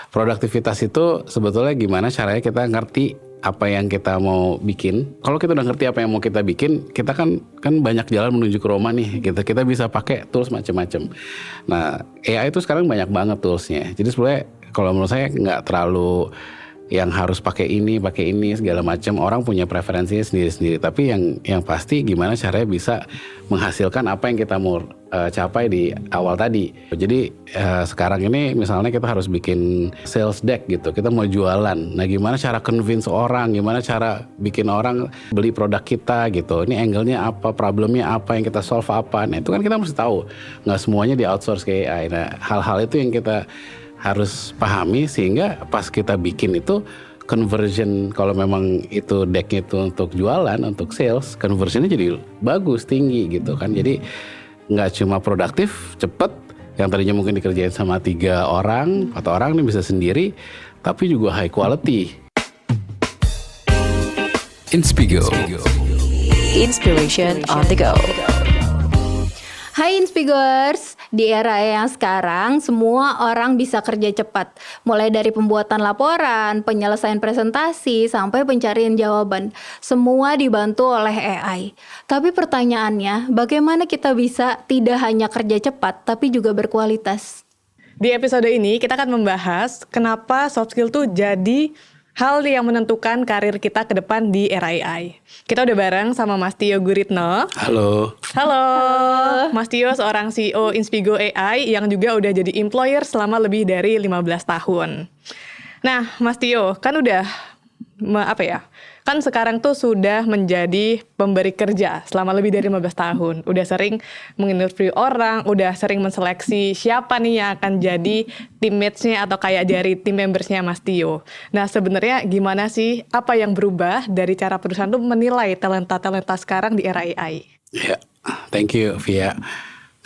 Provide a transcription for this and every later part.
produktivitas itu sebetulnya gimana caranya kita ngerti apa yang kita mau bikin. Kalau kita udah ngerti apa yang mau kita bikin, kita kan banyak jalan menuju ke Roma nih. Kita bisa pakai tools macam-macam. Nah, AI itu sekarang banyak banget toolsnya. Jadi sebenarnya kalau menurut saya nggak terlalu yang harus pakai ini segala macam. Orang punya preferensinya sendiri-sendiri. Tapi yang pasti gimana caranya bisa menghasilkan apa yang kita mau capai di awal tadi. Jadi sekarang ini misalnya kita harus bikin sales deck gitu. Kita mau jualan. Nah, gimana cara convince orang? Gimana cara bikin orang beli produk kita gitu? Ini angle-nya apa? Problemnya apa? Yang kita solve apa? Nah, itu kan kita mesti tahu. Nggak semuanya di outsource ke AI. Nah, hal-hal itu yang kita harus pahami sehingga pas kita bikin itu conversion, kalau memang itu decknya itu untuk jualan, untuk sales, conversionnya jadi bagus, tinggi gitu kan. Jadi nggak cuma produktif, cepet, yang tadinya mungkin dikerjain sama 3 orang, 4 orang ini bisa sendiri, tapi juga high quality. Inspigo. Inspiration on the go. Hai Inspigors, di era yang sekarang semua orang bisa kerja cepat. Mulai dari pembuatan laporan, penyelesaian presentasi, sampai pencarian jawaban. Semua dibantu oleh AI. Tapi pertanyaannya, bagaimana kita bisa tidak hanya kerja cepat, tapi juga berkualitas? Di episode ini kita akan membahas kenapa soft skill tuh jadi hal yang menentukan karir kita ke depan di era AI. Kita udah bareng sama Mas Tio Guritno. Halo. Halo. Mas Tio seorang CEO Inspigo AI yang juga udah jadi employer selama lebih dari 15 tahun. Nah, Mas Tio, kan udah kan sekarang tuh sudah menjadi pemberi kerja selama lebih dari 15 tahun. Udah sering menginterview orang, udah sering menseleksi siapa nih yang akan jadi teammates-nya atau kayak dari team members-nya Mas Tio. Nah, sebenarnya gimana sih, apa yang berubah dari cara perusahaan tuh menilai talenta-talenta sekarang di era AI? Ya, thank you Via.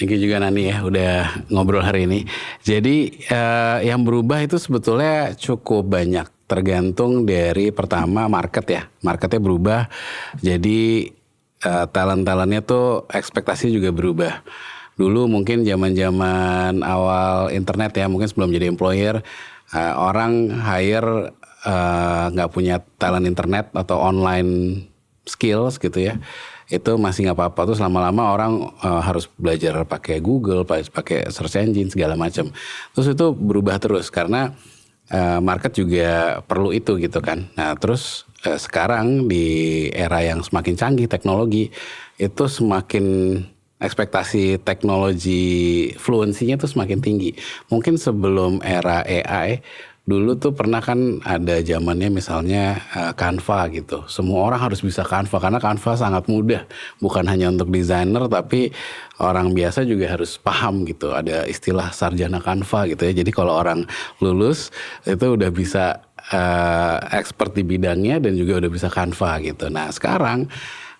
Thank you juga Nani ya udah ngobrol hari ini. Jadi yang berubah itu sebetulnya cukup banyak. Tergantung dari pertama market ya. Marketnya berubah. Jadi talent-talentnya tuh ekspektasi juga berubah. Dulu mungkin zaman-zaman awal internet ya, mungkin sebelum jadi employer, orang hire nggak punya talent internet atau online skills gitu ya. Itu masih nggak apa-apa. Terus lama-lama orang harus belajar pakai Google, pakai search engine segala macam. Terus itu berubah terus karena market juga perlu itu gitu kan. Nah terus sekarang di era yang semakin canggih teknologi, itu semakin ekspektasi teknologi fluensinya tuh semakin tinggi. Mungkin sebelum era AI, dulu tuh pernah kan ada zamannya misalnya Canva gitu. Semua orang harus bisa Canva karena Canva sangat mudah. Bukan hanya untuk desainer tapi orang biasa juga harus paham gitu. Ada istilah sarjana Canva gitu ya. Jadi kalau orang lulus itu udah bisa expert di bidangnya dan juga udah bisa Canva gitu. Nah sekarang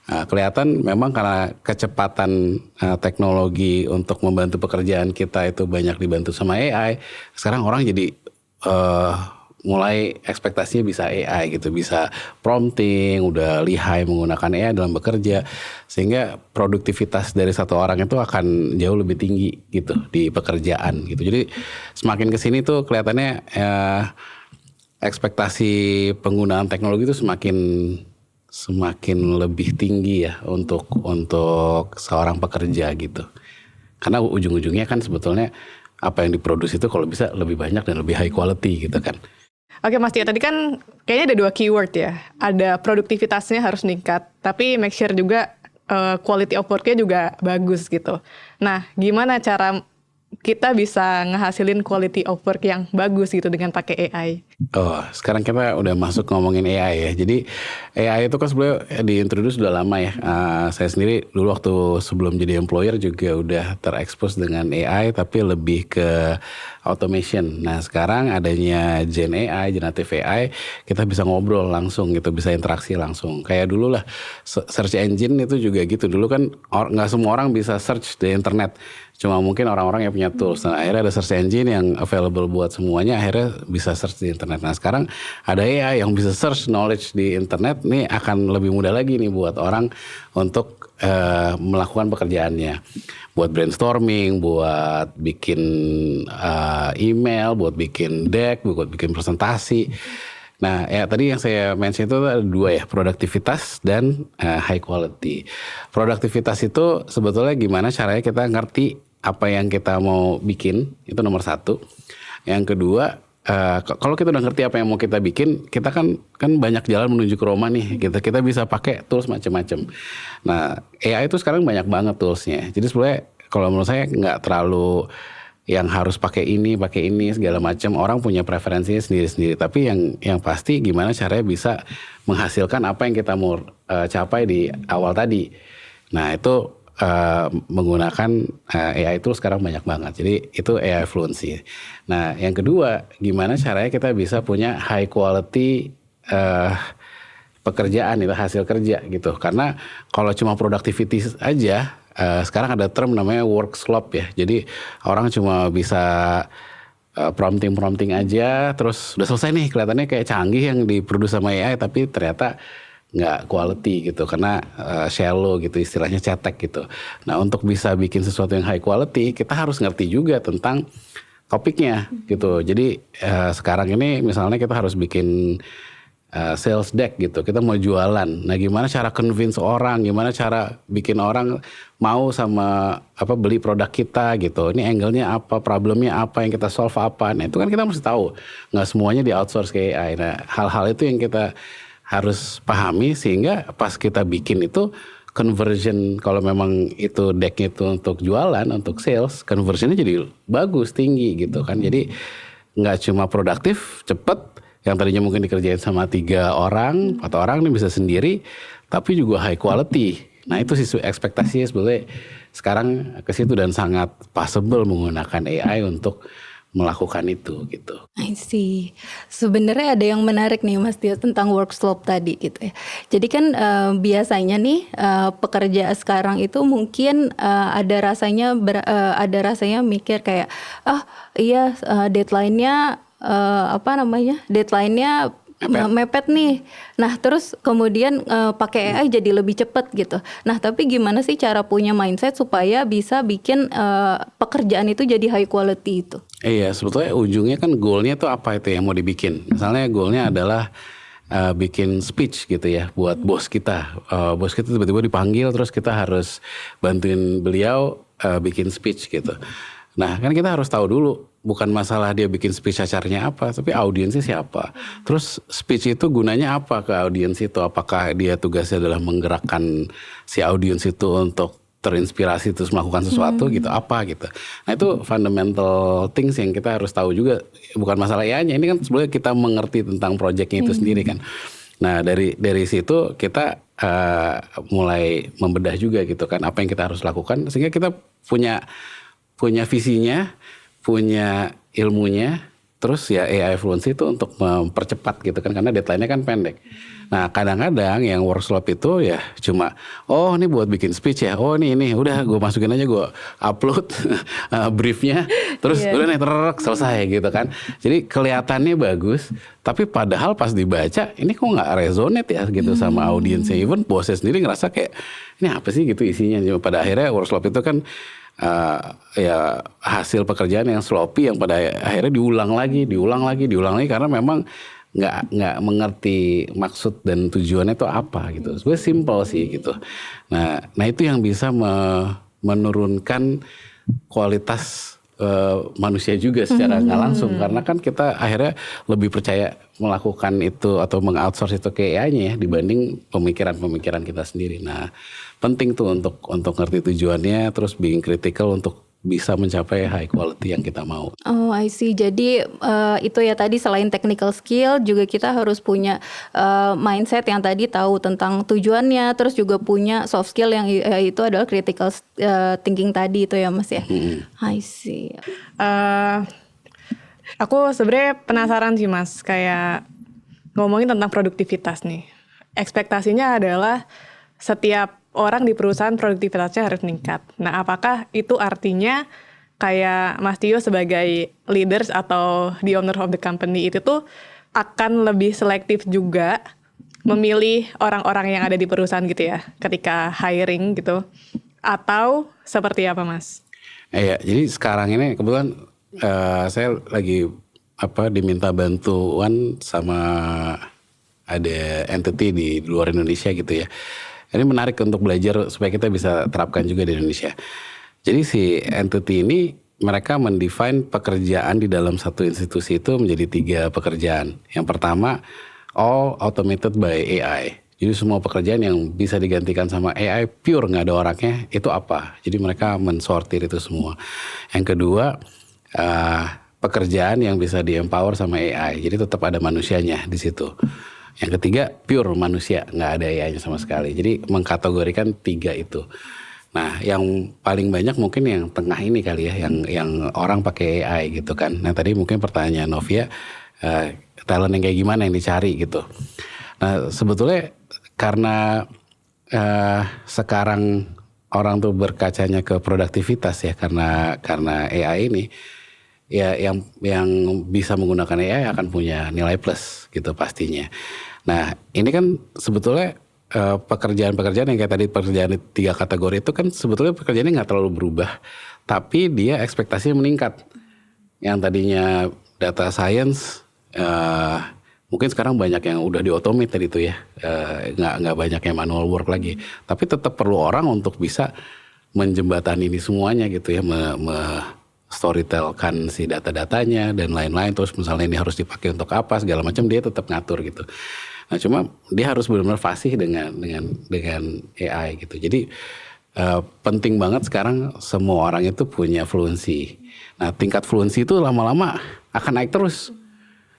kelihatan memang karena kecepatan teknologi untuk membantu pekerjaan kita itu banyak dibantu sama AI. Sekarang orang jadi mulai ekspektasinya bisa AI gitu, bisa prompting, udah lihai menggunakan AI dalam bekerja, sehingga produktivitas dari satu orang itu akan jauh lebih tinggi gitu di pekerjaan gitu. Jadi semakin kesini tuh kelihatannya ekspektasi penggunaan teknologi itu semakin lebih tinggi ya untuk seorang pekerja gitu. Karena ujung-ujungnya kan sebetulnya apa yang diproduksi itu kalau bisa lebih banyak dan lebih high quality gitu kan. Oke Mas Tio, tadi kan kayaknya ada 2 keyword ya. Ada produktivitasnya harus meningkat, tapi make sure juga quality of work-nya juga bagus gitu. Nah, gimana cara kita bisa ngehasilin quality of work yang bagus gitu dengan pakai AI? Oh, sekarang kita udah masuk ngomongin AI ya. Jadi AI itu kan sebenarnya diintroduce udah lama ya. Saya sendiri dulu waktu sebelum jadi employer juga udah terekspos dengan AI, tapi lebih ke automation. Nah sekarang adanya Gen AI, Generative AI, kita bisa ngobrol langsung gitu, bisa interaksi langsung. Kayak dulu lah, search engine itu juga gitu. Dulu kan nggak semua orang bisa search di internet. Cuma mungkin orang-orang yang punya tools. Nah, akhirnya ada search engine yang available buat semuanya, akhirnya bisa search di internet. Nah, sekarang ada AI yang bisa search knowledge di internet, nih akan lebih mudah lagi nih buat orang untuk melakukan pekerjaannya. Buat brainstorming, buat bikin email, buat bikin deck, buat bikin presentasi. Nah, ya tadi yang saya mention itu ada 2 ya, produktivitas dan high quality. Produktivitas itu sebetulnya gimana caranya kita ngerti apa yang kita mau bikin, itu nomor 1. Yang kedua, kalau kita udah ngerti apa yang mau kita bikin, kita kan banyak jalan menuju ke Roma nih. Kita bisa pakai tools macam-macam. Nah, AI itu sekarang banyak banget toolsnya. Jadi sebenarnya kalau menurut saya nggak terlalu yang harus pakai ini segala macam. Orang punya preferensinya sendiri-sendiri. Tapi yang pasti gimana caranya bisa menghasilkan apa yang kita mau capai di awal tadi. Nah, itu menggunakan AI itu sekarang banyak banget. Jadi itu AI fluency. Nah, yang kedua, gimana caranya kita bisa punya high quality pekerjaan, itu hasil kerja gitu. Karena kalau cuma productivity aja, sekarang ada term namanya work slop ya. Jadi orang cuma bisa prompting aja, terus udah selesai nih, kelihatannya kayak canggih yang diproduksi sama AI, tapi ternyata nggak quality gitu, karena shallow gitu, istilahnya cetek gitu. Nah, untuk bisa bikin sesuatu yang high quality, kita harus ngerti juga tentang topiknya gitu. Jadi sekarang ini misalnya kita harus bikin sales deck gitu, kita mau jualan. Nah, gimana cara convince orang, gimana cara bikin orang mau sama beli produk kita gitu. Ini angle-nya apa, problemnya apa, yang kita solve apa. Nah, itu kan kita mesti tahu. Nggak semuanya di outsource ke AI. Nah, hal-hal itu yang kita harus pahami sehingga pas kita bikin itu conversion, kalau memang itu decknya itu untuk jualan, untuk sales, conversionnya jadi bagus, tinggi gitu kan. Jadi nggak cuma produktif, cepet, yang tadinya mungkin dikerjain sama 3 orang, 4 orang, ini bisa sendiri, tapi juga high quality. Nah, itu sih ekspektasinya sebetulnya sekarang ke situ, dan sangat possible menggunakan AI untuk melakukan itu gitu. I see. Sebenarnya ada yang menarik nih Mas Tio tentang work slope tadi gitu ya. Jadi kan biasanya nih pekerja sekarang itu mungkin ada rasanya mikir kayak iya deadline-nya deadline-nya mepet nih. Nah, terus kemudian pakai AI jadi lebih cepat gitu. Nah, tapi gimana sih cara punya mindset supaya bisa bikin pekerjaan itu jadi high quality itu? Iya, sebetulnya ujungnya kan goalnya tuh apa itu yang mau dibikin. Misalnya goalnya adalah bikin speech gitu ya buat bos kita. Bos kita tiba-tiba dipanggil, terus kita harus bantuin beliau bikin speech gitu. Nah, kan kita harus tahu dulu, bukan masalah dia bikin speech acaranya apa, tapi audiensnya siapa. Terus speech itu gunanya apa ke audiens itu? Apakah dia tugasnya adalah menggerakkan si audiens itu untuk terinspirasi terus melakukan sesuatu gitu, apa gitu. Nah, itu fundamental things yang kita harus tahu juga. Bukan masalah AI-nya, ini kan sebenarnya kita mengerti tentang projectnya itu sendiri kan. Nah, dari situ kita mulai membedah juga gitu kan, apa yang kita harus lakukan sehingga kita punya visinya, punya ilmunya, terus ya AI fluency itu untuk mempercepat gitu kan, karena deadline-nya kan pendek. Nah, kadang-kadang yang workshop itu ya cuma, ini buat bikin speech ya, ini udah gue masukin aja, gue upload briefnya, terus udah nih selesai gitu kan. Jadi kelihatannya bagus, tapi padahal pas dibaca ini kok nggak resonate ya gitu sama audiensnya. Even bosnya sendiri ngerasa kayak ini apa sih gitu isinya. Pada akhirnya workshop itu kan ya hasil pekerjaan yang sloppy, yang pada akhirnya diulang lagi karena memang nggak mengerti maksud dan tujuannya itu apa gitu. Sebenarnya simple sih gitu. Nah itu yang bisa menurunkan kualitas manusia juga secara nggak langsung, karena kan kita akhirnya lebih percaya melakukan itu atau mengoutsource itu ke AI-nya ya dibanding pemikiran kita sendiri. Nah, penting tuh untuk ngerti tujuannya, terus being critical untuk bisa mencapai high quality yang kita mau. Oh, I see. Jadi itu ya tadi, selain technical skill juga kita harus punya mindset yang tadi tahu tentang tujuannya, terus juga punya soft skill yang itu adalah critical thinking tadi itu ya Mas ya. I see. Aku sebenarnya penasaran sih Mas, kayak ngomongin tentang produktivitas nih. Ekspektasinya adalah setiap orang di perusahaan produktivitasnya harus meningkat. Nah, apakah itu artinya kayak Mas Tio sebagai leaders atau the owner of the company itu tuh akan lebih selektif juga memilih orang-orang yang ada di perusahaan gitu ya, ketika hiring gitu? Atau seperti apa, Mas? Iya, jadi sekarang ini kebetulan saya lagi diminta bantuan sama ada entity di luar Indonesia gitu ya. Ini menarik untuk belajar supaya kita bisa terapkan juga di Indonesia. Jadi si entity ini mereka mendefine pekerjaan di dalam satu institusi itu menjadi 3 pekerjaan. Yang pertama, all automated by AI. Jadi semua pekerjaan yang bisa digantikan sama AI pure nggak ada orangnya itu apa? Jadi mereka mensortir itu semua. Yang kedua, pekerjaan yang bisa di-empower sama AI. Jadi tetap ada manusianya di situ. Yang ketiga, pure manusia, nggak ada AI-nya sama sekali. Jadi mengkategorikan 3 itu. Nah, yang paling banyak mungkin yang tengah ini kali ya, yang orang pakai AI gitu kan. Nah, tadi mungkin pertanyaan Novia, talent yang kayak gimana yang dicari gitu. Nah, sebetulnya karena sekarang orang tuh berkacanya ke produktivitas ya, karena AI ini. Ya yang bisa menggunakan AI akan punya nilai plus gitu pastinya. Nah ini kan sebetulnya pekerjaan-pekerjaan yang kayak tadi pekerjaan 3 kategori itu kan sebetulnya pekerjaannya nggak terlalu berubah, tapi dia ekspektasinya meningkat. Yang tadinya data science mungkin sekarang banyak yang udah di-automate tadi itu ya, nggak banyak yang manual work lagi, tapi tetap perlu orang untuk bisa menjembatani ini semuanya gitu ya, storytelkan si data-datanya dan lain-lain, terus misalnya ini harus dipakai untuk apa segala macam dia tetap ngatur gitu. Nah cuma dia harus benar-benar fasih dengan AI gitu. Jadi penting banget sekarang semua orang itu punya fluency. Nah tingkat fluency itu lama-lama akan naik terus.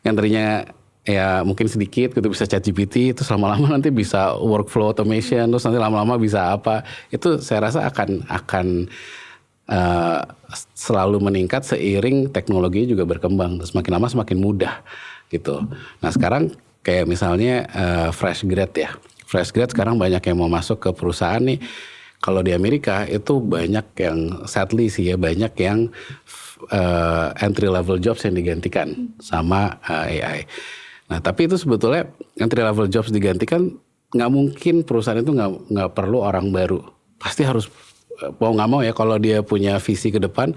Yang tadinya ya mungkin sedikit gitu bisa ChatGPT, terus lama-lama nanti bisa workflow automation, terus nanti lama-lama bisa apa. Itu saya rasa akan selalu meningkat seiring teknologi juga berkembang, terus semakin lama semakin mudah gitu. Nah sekarang kayak misalnya fresh grad ya, fresh grad sekarang banyak yang mau masuk ke perusahaan nih. Kalau di Amerika itu banyak yang sadly sih ya, banyak yang entry level jobs yang digantikan sama AI. Nah tapi itu sebetulnya entry level jobs digantikan, nggak mungkin perusahaan itu nggak perlu orang baru, pasti harus mau nggak mau ya, kalau dia punya visi ke depan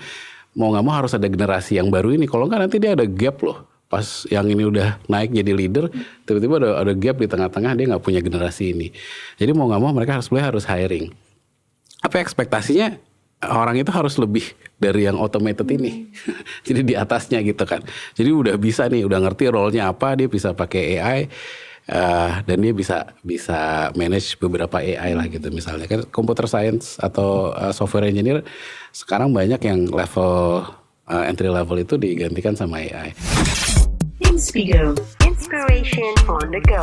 mau nggak mau harus ada generasi yang baru ini. Kalau nggak nanti dia ada gap loh, pas yang ini udah naik jadi leader tiba-tiba ada gap di tengah-tengah, dia nggak punya generasi ini. Jadi mau nggak mau mereka harus hiring. Apa ekspektasinya orang itu harus lebih dari yang automated ini. Jadi di atasnya gitu kan. Jadi udah bisa nih, udah ngerti role-nya apa, dia bisa pakai AI. Dan dia bisa manage beberapa AI lah gitu. Misalnya kan computer science atau software engineer sekarang banyak yang level entry level itu digantikan sama AI. Inspigo, inspiration on the go.